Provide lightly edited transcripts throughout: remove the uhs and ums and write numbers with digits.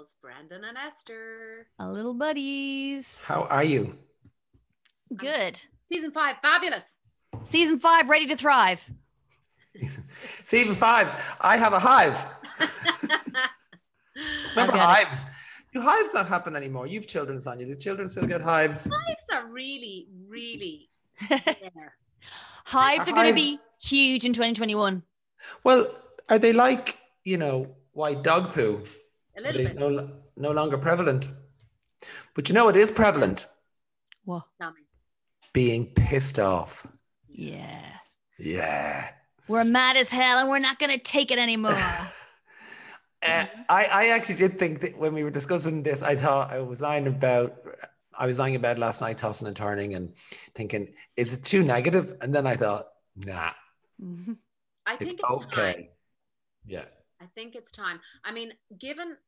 pals, Brendan and Esther. Our little buddies. How are you? Good. Season 5, fabulous. Season 5, ready to thrive. Season 5, I have a hive. Remember hives? Do hives not happen anymore? You've children, Sonia. Do children still get hives? Hives are really, really rare. Hives are going to be huge in 2021. Well, are they like, white dog poo? A little bit. No longer prevalent. But you know what is prevalent? What? Tell me. Being pissed off. Yeah. Yeah. We're mad as hell and we're not going to take it anymore. I actually did think that when we were discussing this, I thought I was lying in bed last night, tossing and turning and thinking, is it too negative? And then I thought, nah. Mm-hmm. I think it's okay. time. Yeah. I think it's time. I mean, it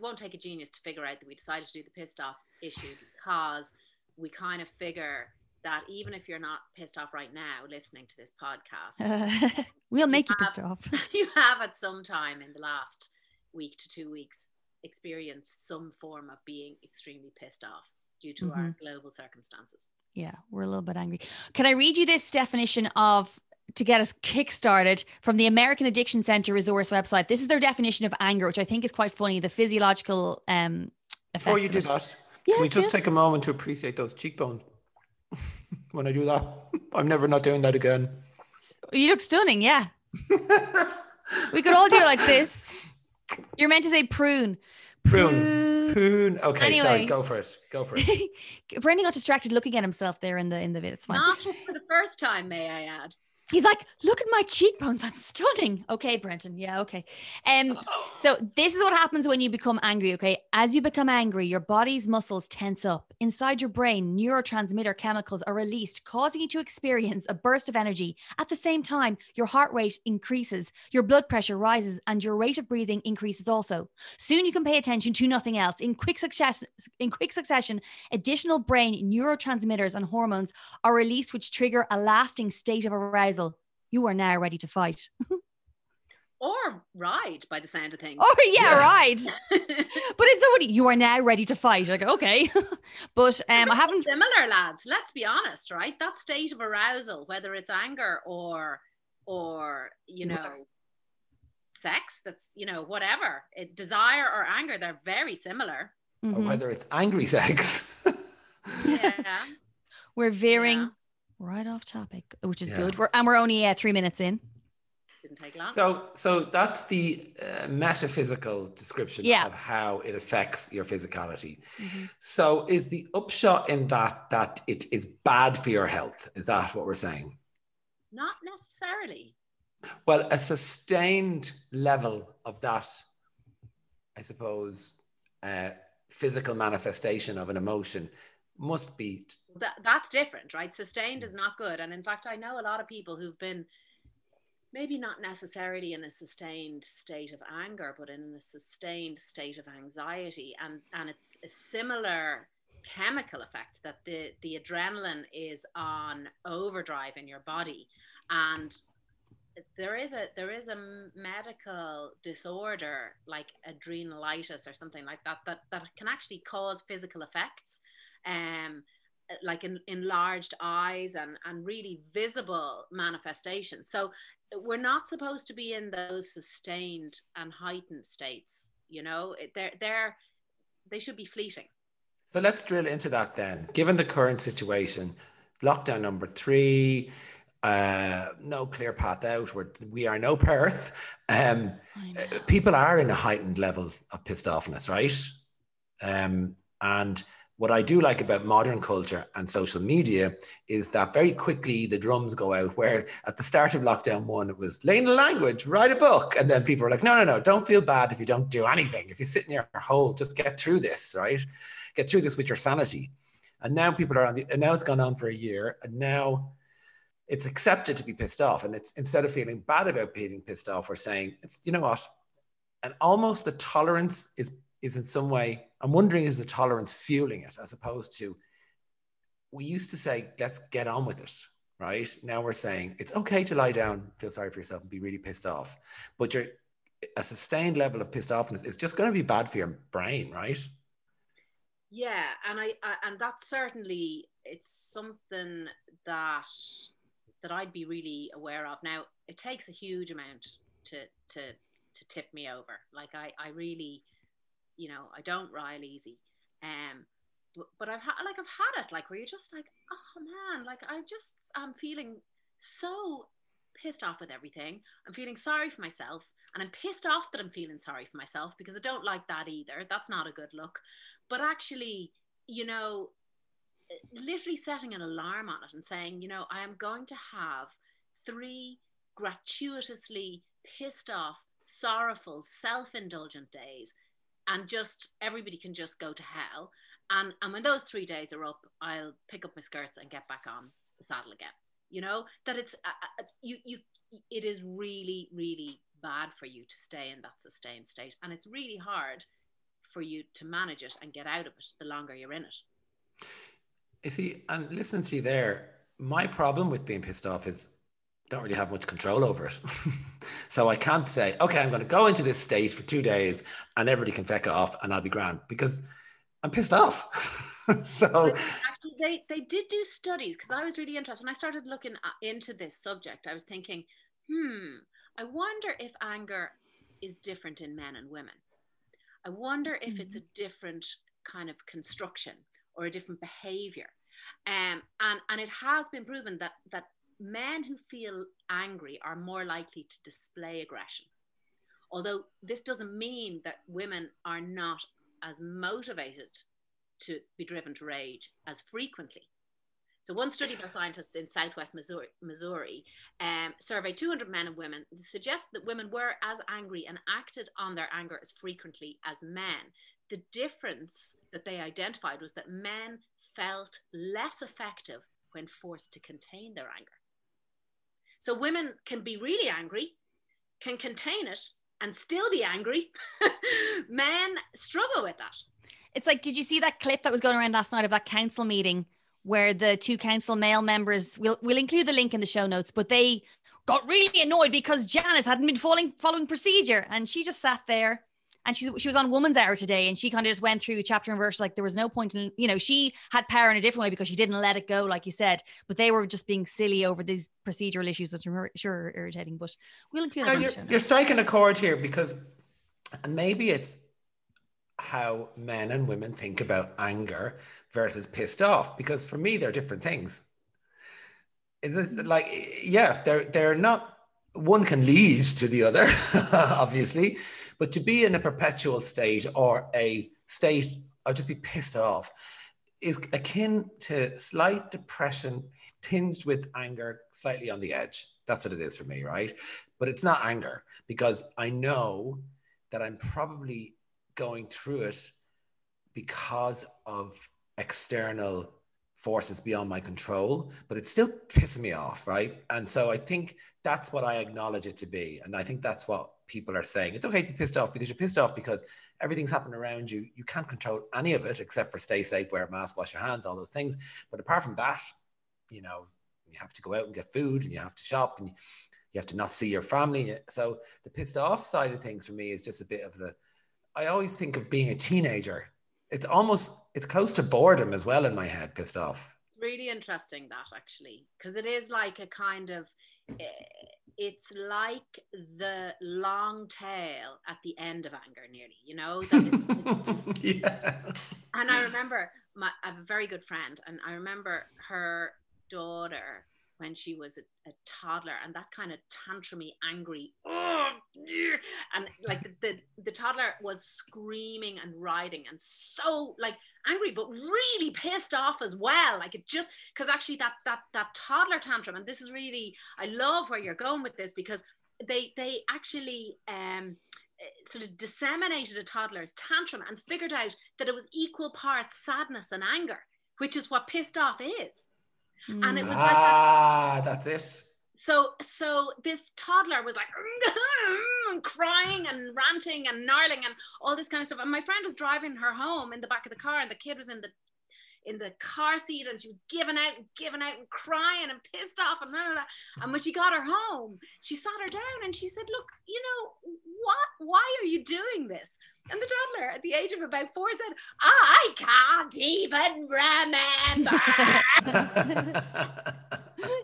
won't take a genius to figure out that we decided to do the pissed off issue because we kind of figure that even if you're not pissed off right now listening to this podcast, we'll make you pissed off. You have at some time in the last week to 2 weeks experienced some form of being extremely pissed off due to our global circumstances. Yeah, we're a little bit angry. Can I read you this definition to get us kickstarted from the American Addiction Center resource website? This is their definition of anger, which I think is quite funny. The physiological effects. Before you do that, can we just take a moment to appreciate those cheekbones? When I do that, I'm never not doing that again. You look stunning, yeah. We could all do it like this. You're meant to say prune. Prune. Okay, anyway. Sorry, go for it. Brendan got distracted looking at himself there in the vid. It's fine. Not for the first time, may I add. He's like, look at my cheekbones. I'm stunning. Okay, Brenton. Yeah, okay. So this is what happens when you become angry, okay? As you become angry, your body's muscles tense up. Inside your brain, neurotransmitter chemicals are released, causing you to experience a burst of energy. At the same time, your heart rate increases, your blood pressure rises, and your rate of breathing increases also. Soon you can pay attention to nothing else. In quick succession, additional brain neurotransmitters and hormones are released, which trigger a lasting state of arousal. You are now ready to fight. Or ride, by the sound of things. Oh, yeah, ride. But it's somebody, you are now ready to fight. Like, okay. But I haven't... Similar, lads. Let's be honest, right? That state of arousal, whether it's anger or sex, that's, whatever. Desire or anger, they're very similar. Or whether it's angry sex. Yeah. We're veering right off topic, which is good. We're only 3 minutes in. Didn't take long. So that's the metaphysical description of how it affects your physicality. So is the upshot in that it is bad for your health? Is that what we're saying? Not necessarily. Well, a sustained level of that, I suppose, physical manifestation of an emotion must be... That's different, right? Sustained is not good. And in fact, I know a lot of people who've been maybe not necessarily in a sustained state of anger, but in a sustained state of anxiety. And it's a similar chemical effect that the adrenaline is on overdrive in your body. And there is a medical disorder like adrenalitis or something like that can actually cause physical effects, like enlarged eyes and really visible manifestations. So we're not supposed to be in those sustained and heightened states. They should be fleeting. So let's drill into that then. Given the current situation, lockdown number 3, no clear path out, we are no Perth. People are in a heightened level of pissed offness, right? And what I do like about modern culture and social media is that very quickly the drums go out, where at the start of lockdown 1, it was learn the language, write a book. And then people are like, no, don't feel bad if you don't do anything. If you sit in your hole, just get through this, right? Get through this with your sanity. And now people are and now it's gone on for a year, and now it's accepted to be pissed off. And it's, instead of feeling bad about being pissed off, we're saying, it's, you know what? And almost the tolerance is in some way, I'm wondering, is the tolerance fueling it, as opposed to, we used to say, let's get on with it, right? Now we're saying it's okay to lie down, feel sorry for yourself and be really pissed off, but a sustained level of pissed offness is just going to be bad for your brain, right? Yeah, and and that's certainly, it's something that I'd be really aware of. Now, it takes a huge amount to tip me over. Like I really, you know, I don't rile easy. But I've had it, like, where you're just like, oh man, like I'm feeling so pissed off with everything. I'm feeling sorry for myself, and I'm pissed off that I'm feeling sorry for myself, because I don't like that either. That's not a good look. But actually, you know, literally setting an alarm on it and saying, you know, I am going to have 3 gratuitously pissed off, sorrowful, self-indulgent days, and just everybody can just go to hell. And when those 3 days are up, I'll pick up my skirts and get back on the saddle again. You know, that it's it is really, really bad for you to stay in that sustained state, and it's really hard for you to manage it and get out of it the longer you're in it. You see, and listening to you there, my problem with being pissed off is I don't really have much control over it. So I can't say, okay, I'm going to go into this state for 2 days and everybody can feck it off and I'll be grand, because I'm pissed off. So actually, they did do studies, because I was really interested when I started looking into this subject. I was thinking, I wonder if anger is different in men and women. I wonder if it's a different kind of construction or a different behavior. And it has been proven that men who feel angry are more likely to display aggression. Although this doesn't mean that women are not as motivated to be driven to rage as frequently. So one study by scientists in Southwest Missouri surveyed 200 men and women, suggests that women were as angry and acted on their anger as frequently as men. The difference that they identified was that men felt less effective when forced to contain their anger. So women can be really angry, can contain it, and still be angry. Men struggle with that. It's like, did you see that clip that was going around last night of that council meeting where the 2 council male members, we'll include the link in the show notes, but they got really annoyed because Janice hadn't been following procedure, and she just sat there. And she was on Woman's Hour today, and she kind of just went through chapter and verse, like there was no point in, you know, she had power in a different way because she didn't let it go, like you said, but they were just being silly over these procedural issues, which are sure irritating, but we'll include it. You're striking a chord here, because, and maybe it's how men and women think about anger versus pissed off, because for me, they're different things. Like, yeah, they're not, one can lead to the other, obviously. But to be in a perpetual state, or a state of just be pissed off, is akin to slight depression tinged with anger, slightly on the edge. That's what it is for me, right? But it's not anger, because I know that I'm probably going through it because of external forces beyond my control, but it's still pissing me off, right? And so I think that's what I acknowledge it to be. And I think that's what people are saying. It's okay to be pissed off, because you're pissed off because everything's happening around you. You can't control any of it except for stay safe, wear a mask, wash your hands, all those things. But apart from that, you know, you have to go out and get food, and you have to shop, and you have to not see your family. So the pissed off side of things for me is just a bit of I always think of being a teenager. It's close to boredom as well in my head, pissed off. Really interesting, that, actually, because it is like a kind of, it's like the long tail at the end of anger, nearly, you know? Yeah. And I remember, I have a very good friend, and I remember her daughter when she was a toddler, and that kind of tantrumy, angry, and like the toddler was screaming and writhing, and so like angry, but really pissed off as well. Like, it just, because actually that toddler tantrum, and this is really, I love where you're going with this, because they actually sort of disseminated a toddler's tantrum and figured out that it was equal parts sadness and anger, which is what pissed off is. And it was like that. That's it. So this toddler was like crying and ranting and gnarling and all this kind of stuff. And my friend was driving her home in the back of the car, and the kid was in the car seat, and she was giving out and crying and pissed off and blah, blah, blah. And when she got her home, she sat her down and she said, look, you know, why are you doing this? And the toddler at the age of about 4 said, I can't even remember.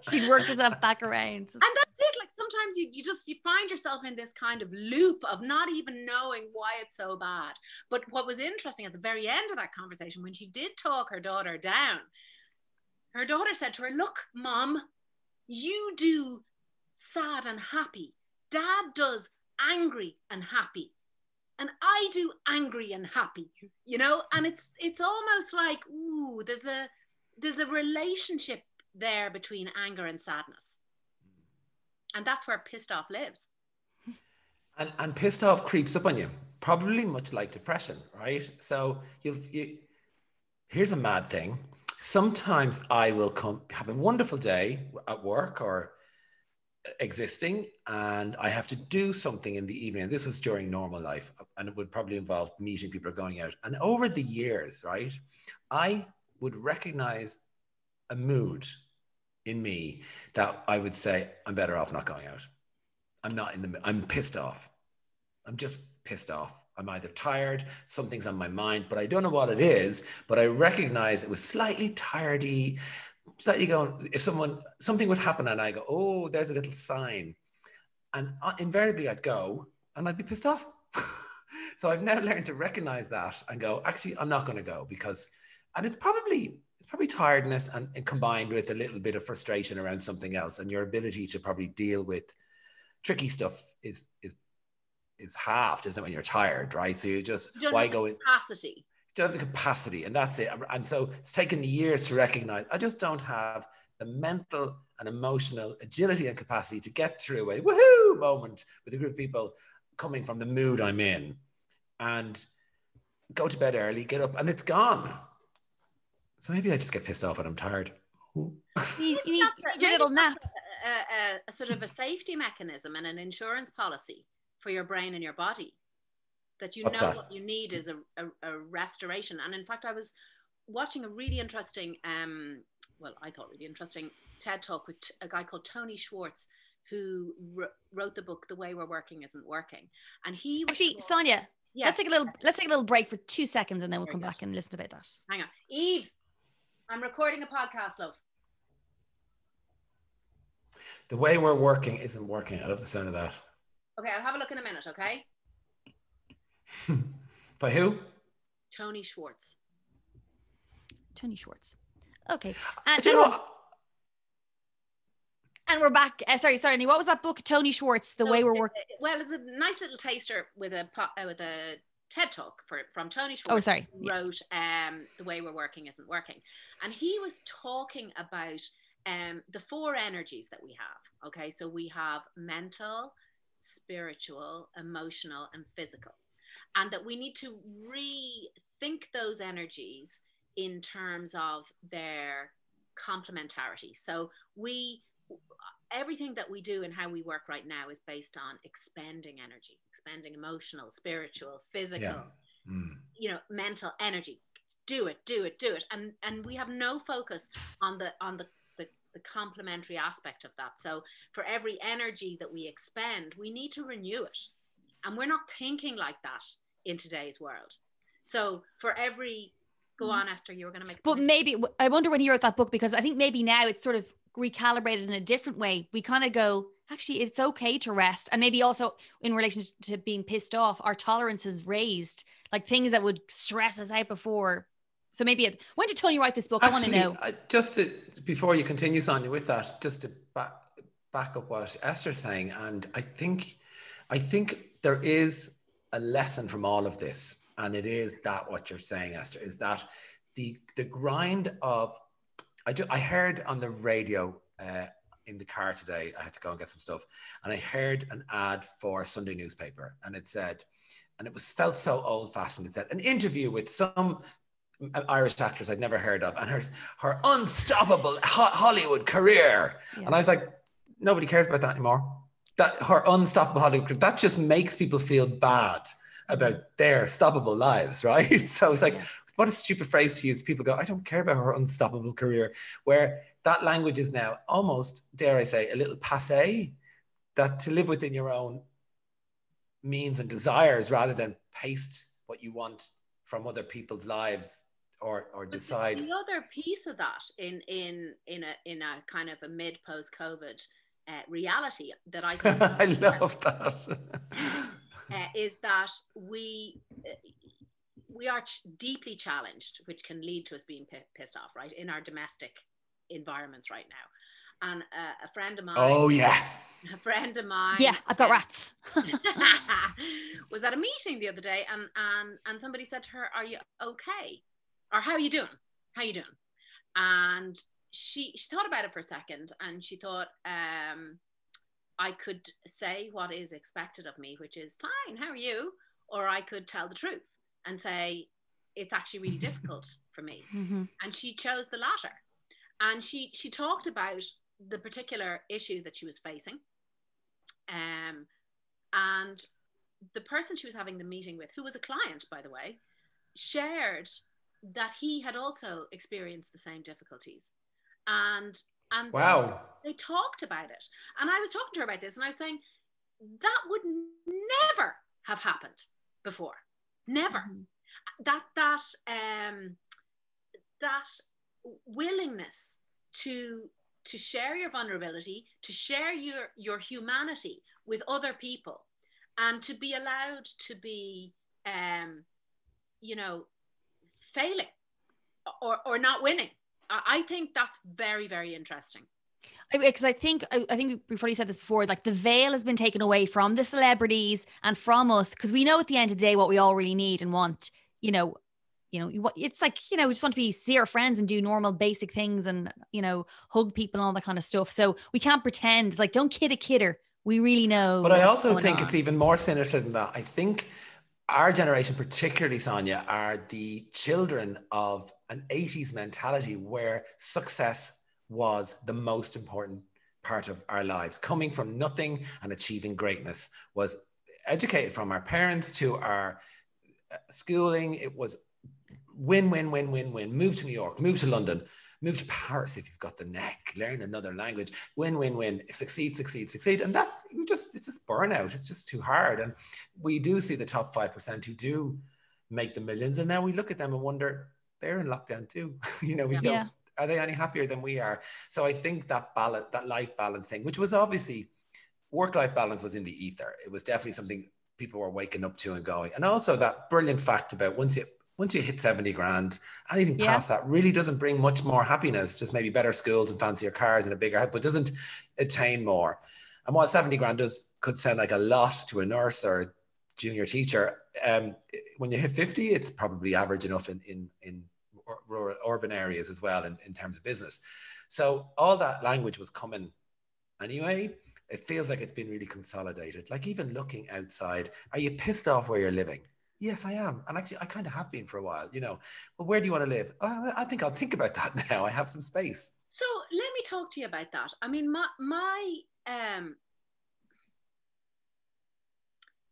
She'd worked herself back around. And that's it. Like sometimes you find yourself in this kind of loop of not even knowing why it's so bad. But what was interesting at the very end of that conversation, when she did talk her daughter down, her daughter said to her, look, Mom, you do sad and happy. Dad does angry and happy. And I do angry and happy, you know, and it's almost like, ooh, there's a relationship there between anger and sadness. And that's where pissed off lives. And pissed off creeps up on you, probably much like depression, right? So here's a mad thing. Sometimes I will have a wonderful day at work or existing, and I have to do something in the evening. And this was during normal life, and it would probably involve meeting people or going out. And over the years, right, I would recognize a mood in me that I would say, I'm better off not going out. I'm pissed off. I'm just pissed off. I'm either tired, something's on my mind, but I don't know what it is, but I recognize it was slightly tired-y, slightly going, if something would happen and I go, oh, there's a little sign. And invariably I'd go and I'd be pissed off. So I've now learned to recognize that and go, actually, I'm not going to go and it's probably tiredness and combined with a little bit of frustration around something else. And your ability to probably deal with tricky stuff is halved, isn't it, when you're tired, right? So you why go in capacity. You don't have the capacity, and that's it. And so it's taken me years to recognize I just don't have the mental and emotional agility and capacity to get through a woohoo moment with a group of people coming from the mood I'm in, and go to bed early, get up, and it's gone. So maybe I just get pissed off when I'm tired. You need your little nap. A sort of a safety mechanism and an insurance policy for your brain and your body, that you know what you need is a restoration. And in fact, I was watching a really interesting, I thought really interesting TED Talk with a guy called Tony Schwartz, who wrote the book The Way We're Working Isn't Working. And he was actually, Sonia, yes. let's take a little break for 2 seconds, and then we'll come back and listen about that. Hang on, Eves, I'm recording a podcast, love. The way we're working isn't working. I love the sound of that. Okay, I'll have a look in a minute, okay? By who? Tony Schwartz. Tony Schwartz. Okay. And we're back. Sorry, what was that book? Tony Schwartz, The Way We're Working. Well, it's a nice little taster with a TED Talk from Tony Schwartz. Oh, sorry. Who wrote The Way We're Working Isn't Working. And he was talking about the 4 energies that we have. Okay, so we have mental, spiritual, emotional, and physical. And that we need to rethink those energies in terms of their complementarity. So everything that we do and how we work right now is based on expending energy, expending emotional, spiritual, physical, mental energy. Do it. And we have no focus on the complementary aspect of that. So for every energy that we expend, we need to renew it. And we're not thinking like that in today's world. So for every, go on, Esther, you were going to make a point. But maybe, I wonder when he wrote that book, because I think maybe now it's sort of recalibrated in a different way. We kind of go, actually, it's okay to rest. And maybe also in relation to being pissed off, our tolerance is raised, like things that would stress us out before. So maybe when did Tony write this book? Actually, I want to know. Before you continue, Sonia, with that, just to back up what Esther's saying, and I think there is a lesson from all of this, and it is that what you're saying, Esther, is that the grind of, I heard on the radio in the car today, I had to go and get some stuff, and I heard an ad for a Sunday newspaper, and it said, and it felt so old-fashioned, it said, an interview with some Irish actress I'd never heard of, and her unstoppable Hollywood career. Yeah. And I was like, nobody cares about that anymore. That her unstoppable Hollywood career, that just makes people feel bad about their stoppable lives, right? So it's like, what a stupid phrase to use. People go, I don't care about her unstoppable career, where that language is now almost, dare I say, a little passé, that to live within your own means and desires rather than paste what you want from other people's lives or decide. The other piece of that in a kind of a mid post COVID reality that I think I love that is that we are deeply challenged, which can lead to us being pissed off, right, in our domestic environments right now. And a friend of mine. Oh yeah. A friend of mine. Yeah, I've got rats. Was at a meeting the other day, and somebody said to her, "Are you okay? Or how are you doing? How are you doing?" And she thought about it for a second, and she thought, I could say what is expected of me, which is fine. How are you? Or I could tell the truth and say it's actually really difficult for me. Mm-hmm. And she chose the latter. And she talked about the particular issue that she was facing. And the person she was having the meeting with, who was a client, by the way, shared that he had also experienced the same difficulties. And wow. They talked about it. And I was talking to her about this, and I was saying, that would never have happened before. Never. Mm-hmm. That willingness to share your vulnerability, to share your humanity with other people, and to be allowed to be, failing or not winning. I think that's very, very interesting. Because I think we probably said this before, like the veil has been taken away from the celebrities and from us, because we know at the end of the day what we all really need and want, it's like, we just want to see our friends and do normal basic things and, hug people and all that kind of stuff. So we can't pretend. It's like, don't kid a kidder. We really know. But I also think it's even more sinister than that. I think our generation, particularly Sonia, are the children of an 80s mentality where success was the most important part of our lives. Coming from nothing and achieving greatness was educated from our parents to our schooling. It was win, win, win, win, win. Move to New York, move to London, move to Paris if you've got the neck, learn another language, win, win, win, succeed, succeed, succeed. And it's just burnout. It's just too hard. And we do see the top 5% who do make the millions. And now we look at them and wonder, they're in lockdown too. Go, are they any happier than we are? So I think that life balance thing, which was obviously, work-life balance was in the ether. It was definitely something people were waking up to and going. And also that brilliant fact about once you hit 70 grand, anything past that really doesn't bring much more happiness, just maybe better schools and fancier cars and a bigger house, but doesn't attain more. And while 70 grand could sound like a lot to a nurse or a junior teacher, when you hit 50, it's probably average enough in rural urban areas as well in terms of business. So all that language was coming anyway. It feels like it's been really consolidated. Like even looking outside, are you pissed off where you're living? Yes, I am. And actually, I kind of have been for a while, But where do you want to live? Oh, I think I'll think about that now. I have some space. So let me talk to you about that. I mean,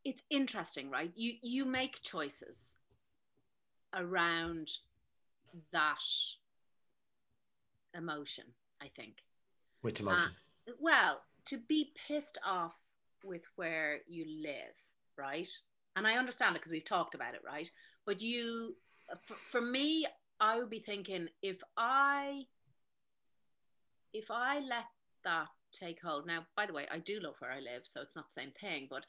it's interesting, right? You make choices around that emotion, I think. Which emotion? Well, to be pissed off with where you live, right? And I understand it because we've talked about it, right? But for me, I would be thinking, if I let that take hold. Now, by the way, I do love where I live, so it's not the same thing. But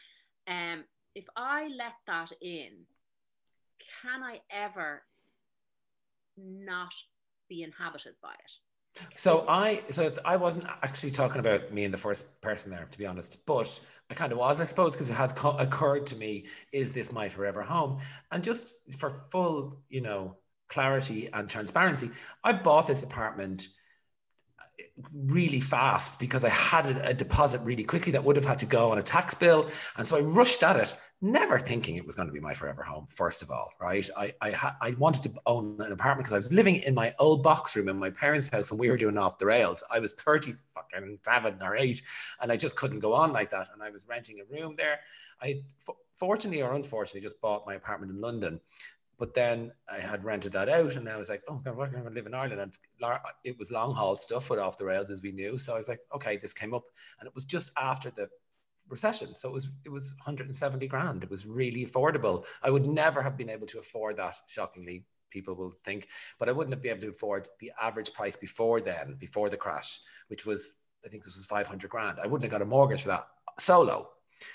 if I let that in, can I ever not be inhabited by it? So I wasn't actually talking about me in the first person there, to be honest, but I kind of was, I suppose, because it has occurred to me, is this my forever home? And just for full, clarity and transparency, I bought this apartment really fast because I had a deposit really quickly that would have had to go on a tax bill. And so I rushed at it, never thinking it was going to be my forever home, first of all, right? I wanted to own an apartment because I was living in my old box room in my parents' house and we were doing off the rails. I was 37 or 8 and I just couldn't go on like that. And I was renting a room there. I fortunately or unfortunately just bought my apartment in London. But then I had rented that out and I was like, oh God, we're going to live in Ireland. And it was long haul stuff with off the rails, as we knew. So I was like, okay, this came up. And it was just after the recession. So it was 170 grand. It was really affordable. I would never have been able to afford that, shockingly, people will think, but I wouldn't have been able to afford the average price before the crash, which was, I think this was 500 grand. I wouldn't have got a mortgage for that solo.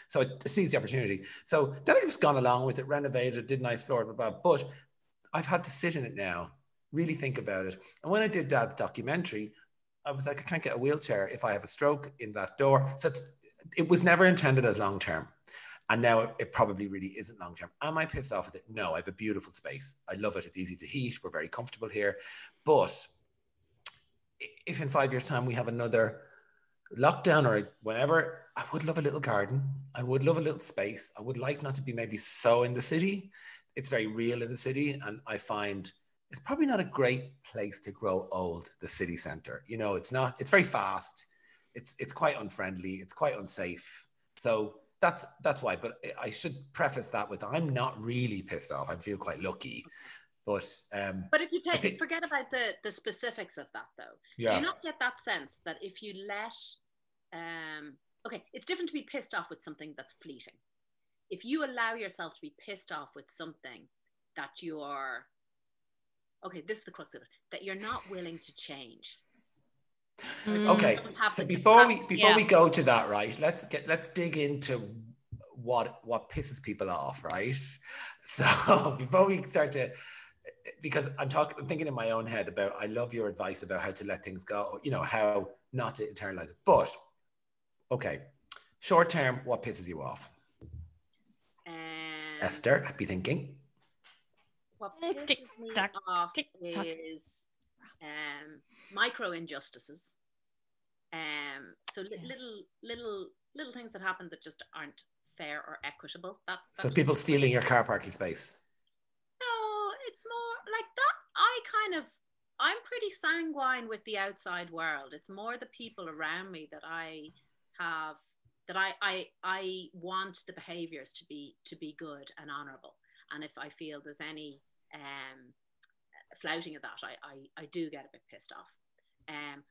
So I seized the opportunity. So then I've just gone along with it, renovated, did nice floor, but I've had to sit in it now, really think about it. And when I did Dad's documentary, I was like, I can't get a wheelchair if I have a stroke in that door. So it was never intended as long-term. And now it probably really isn't long-term. Am I pissed off with it? No, I have a beautiful space. I love it. It's easy to heat. We're very comfortable here. But if in 5 years' time we have another lockdown or whenever, I would love a little garden. I would love a little space. I would like not to be maybe so in the city. It's very real in the city. And I find it's probably not a great place to grow old, the city centre. You know, it's very fast. It's quite unfriendly. It's quite unsafe. So that's why. But I should preface that with, I'm not really pissed off. I feel quite lucky. But if you forget about the specifics of that, though, do you not get that sense that if you let, okay, it's different to be pissed off with something that's fleeting. If you allow yourself to be pissed off with something that you are, okay, this is the crux of it, that you're not willing to change. Okay, so before we go to that, right, let's dig into what pisses people off, right? So before we start to, because I'm thinking in my own head about, I love your advice about how to let things go, you know, how not to internalize it. But okay, short term, what pisses you off? Esther, happy thinking. What pisses me off is micro injustices. So little things that happen that just aren't fair or equitable. So people stealing your car parking space. No, it's more like that. I'm pretty sanguine with the outside world. It's more the people around me that I want the behaviors to be good and honorable. And if I feel there's any flouting of that, I do get a bit pissed off.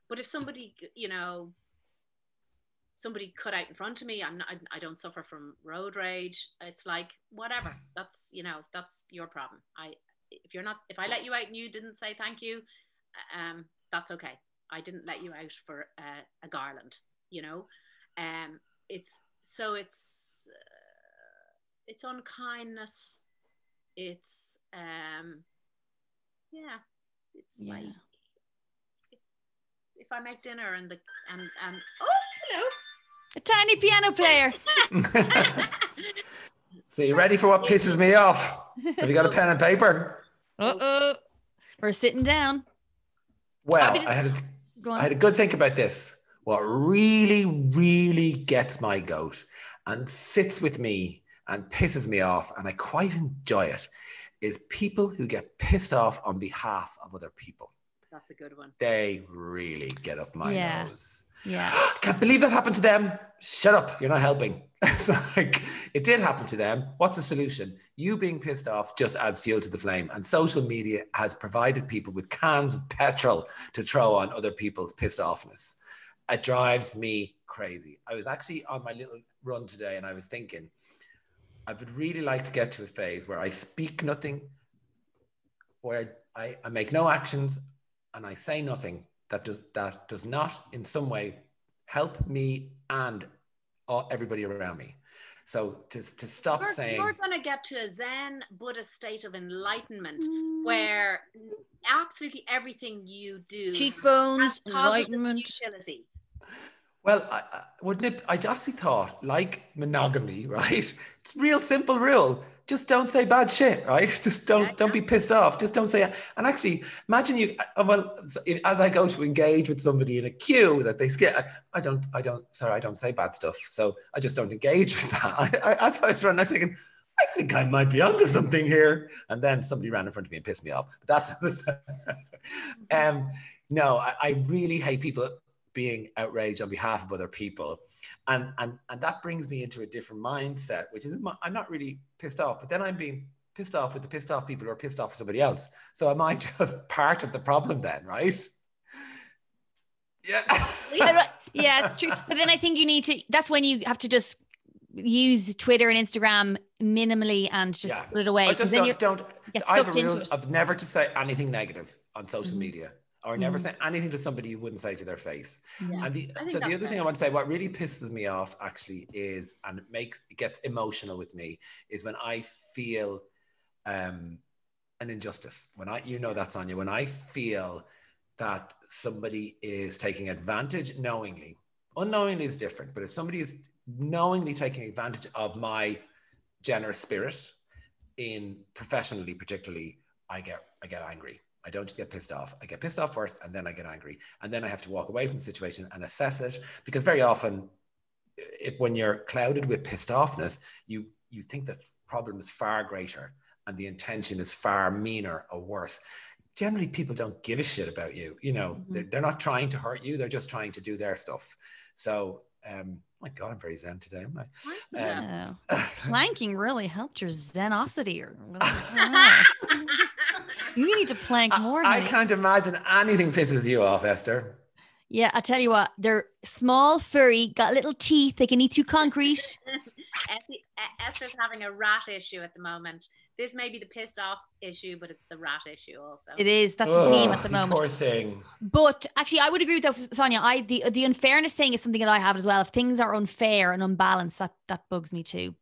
But if somebody, you know, somebody cut out in front of me, I don't suffer from road rage. It's like, whatever, that's your problem. If I let you out and you didn't say thank you, that's okay. I didn't let you out for a garland, you know. It's unkindness. It's like if I make dinner and oh, hello, a tiny piano player. So you ready for what pisses me off? Have you got a pen and paper? We're sitting down. Well, I had a good think about this. What really, really gets my goat and sits with me and pisses me off, and I quite enjoy it, is people who get pissed off on behalf of other people. That's a good one. They really get up my nose. Yeah. Can't believe that happened to them. Shut up. You're not helping. It's like, it did happen to them. What's the solution? You being pissed off just adds fuel to the flame. And social media has provided people with cans of petrol to throw on other people's pissed offness. It drives me crazy. I was actually on my little run today and I was thinking, I would really like to get to a phase where I speak nothing, where I make no actions and I say nothing that does not in some way help me and everybody around me. So to stop saying... You're going to get to a Zen Buddhist state of enlightenment where absolutely everything you do... Cheekbones, enlightenment. Utility. Well, I just thought, like monogamy, right? It's a real simple rule. Just don't say bad shit, right? Just don't be pissed off. Just don't say it. And actually, imagine you, as I go to engage with somebody in a queue that they skip, I don't say bad stuff. So I just don't engage with that. As I was running, I was thinking, I think I might be onto something here. And then somebody ran in front of me and pissed me off. But that's, no, I really hate people being outraged on behalf of other people. And that brings me into a different mindset, which is I'm not really pissed off, but then I'm being pissed off with the pissed off people who are pissed off for somebody else. So am I just part of the problem then, right? Yeah. Yeah, it's true. But then I think that's when you have to just use Twitter and Instagram minimally and just put it away. I just don't get I have sucked a into rule it. of never to say anything negative on social media, or never Mhm. say anything to somebody you wouldn't say to their face. Yeah. And the other thing I want to say, what really pisses me off actually is, and it gets emotional with me, is when I feel an injustice. When that's on you. When I feel that somebody is taking advantage knowingly. Unknowingly is different, but if somebody is knowingly taking advantage of my generous spirit, in professionally particularly, I get angry. I don't just get pissed off. I get pissed off first, and then I get angry, and then I have to walk away from the situation and assess it, because very often, when you're clouded with pissed offness, you think the problem is far greater and the intention is far meaner or worse. Generally, people don't give a shit about you. They're not trying to hurt you. They're just trying to do their stuff. So, my God, I'm very zen today, am I? Planking really helped your zenosity. You need to plank more. I can't imagine anything pisses you off, Esther. Yeah, I tell you what, they're small, furry, got little teeth. They can eat through concrete. Esther's having a rat issue at the moment. This may be the pissed off issue, but it's the rat issue also. It is. That's the theme at the moment. Poor thing. But actually, I would agree with that, Sonia. The unfairness thing is something that I have as well. If things are unfair and unbalanced, that bugs me too.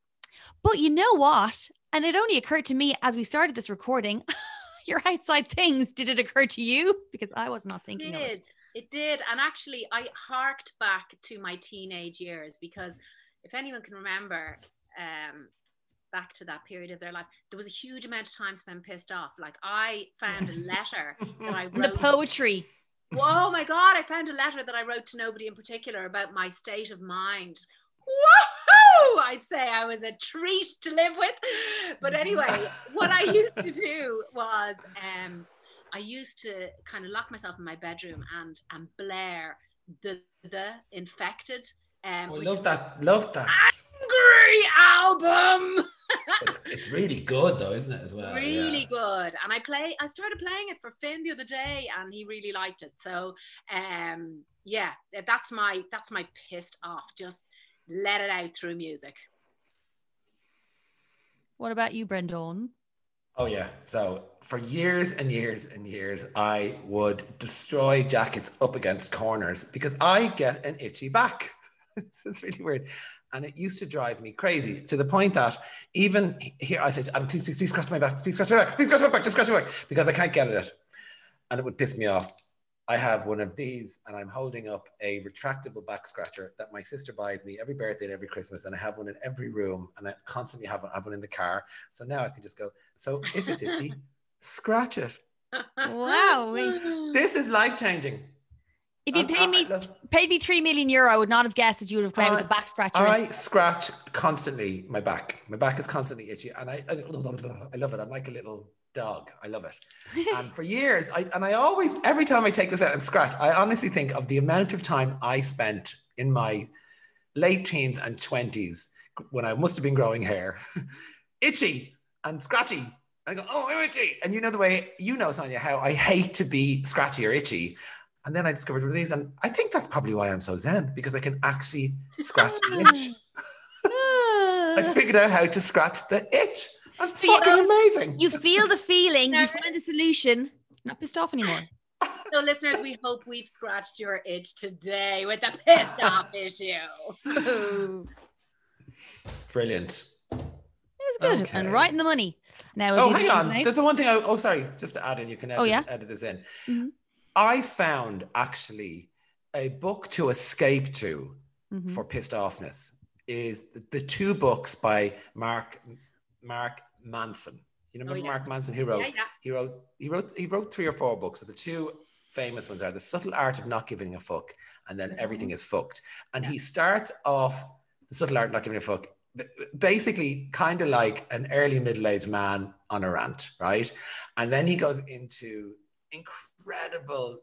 But you know what? And it only occurred to me as we started this recording, your outside things, did it occur to you? Because I was not thinking of it. It did. And actually, I harked back to my teenage years, because if anyone can remember, back to that period of their life, there was a huge amount of time spent pissed off. Like, I found a letter that I wrote. The poetry. Oh my God, I found a letter that I wrote to nobody in particular about my state of mind. Woohoo! I'd say I was a treat to live with. But anyway, what I used to do was I used to kind of lock myself in my bedroom and blare the Infected. Love that. Angry album. It's really good though, isn't it, as well? Really good. And I started playing it for Finn the other day, and he really liked it. So that's my pissed off. Just let it out through music. What about you, Brendan? Oh yeah. So for years and years and years, I would destroy jackets up against corners because I get an itchy back. It's really weird. And it used to drive me crazy, to the point that even here I said, please scratch my back, please scratch my back, please scratch my back, just scratch my back, because I can't get at it. And it would piss me off. I have one of these, and I'm holding up a retractable back scratcher that my sister buys me every birthday and every Christmas, and I have one in every room, and I constantly have one in the car. So now I can just go, so if it's itchy, scratch it. Wow. This is life-changing. If you paid me €3 million, I would not have guessed that you would have come out with a back scratcher. I scratch constantly my back. My back is constantly itchy, and I love it. I'm like a little dog. I love it. And for years, I always, every time I take this out and scratch, I honestly think of the amount of time I spent in my late teens and 20s when I must have been growing hair, itchy and scratchy. I go, oh, I'm itchy. And you know the way, Sonia, how I hate to be scratchy or itchy. And then I discovered one of these, and I think that's probably why I'm so zen, because I can actually scratch the itch. I figured out how to scratch the itch. I'm fucking amazing. You feel the feeling, you find the solution, not pissed off anymore. So listeners, we hope we've scratched your itch today with the pissed off issue. Brilliant. It's good. Okay. And right in the money. Now, hang on. There's one thing. Sorry, just to add in, you can edit this in. Mm-hmm. I found actually a book to escape to for pissed offness is the two books by Mark Manson. You remember Mark Manson? He wrote 3 or 4 books, but the two famous ones are The Subtle Art of Not Giving a Fuck and then Everything is Fucked. And he starts off The Subtle Art of Not Giving a Fuck basically kind of like an early middle-aged man on a rant, right? And then he goes into incredible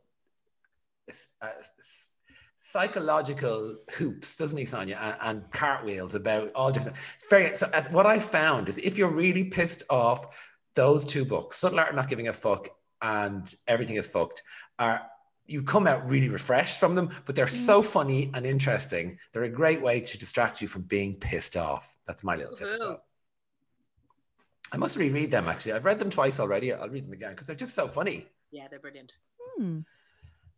psychological hoops, doesn't he, Sonia? And cartwheels about all different. It's very. So what I found is, if you're really pissed off, those 2 books, Subtle Art of Not Giving a Fuck and Everything is Fucked, you come out really refreshed from them, but they're so funny and interesting. They're a great way to distract you from being pissed off. That's my little tip as well. I must reread them, actually. I've read them twice already. I'll read them again because they're just so funny. Yeah, they're brilliant. Throw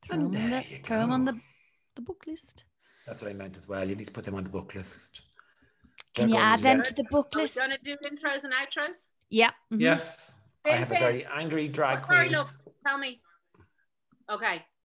them on the book list. That's what I meant as well. You need to put them on the book list. Can you add them to the book list? Are we going to do intros and outros? Yeah. Yes. I have a very angry drag queen. Sorry, love. Tell me. Okay.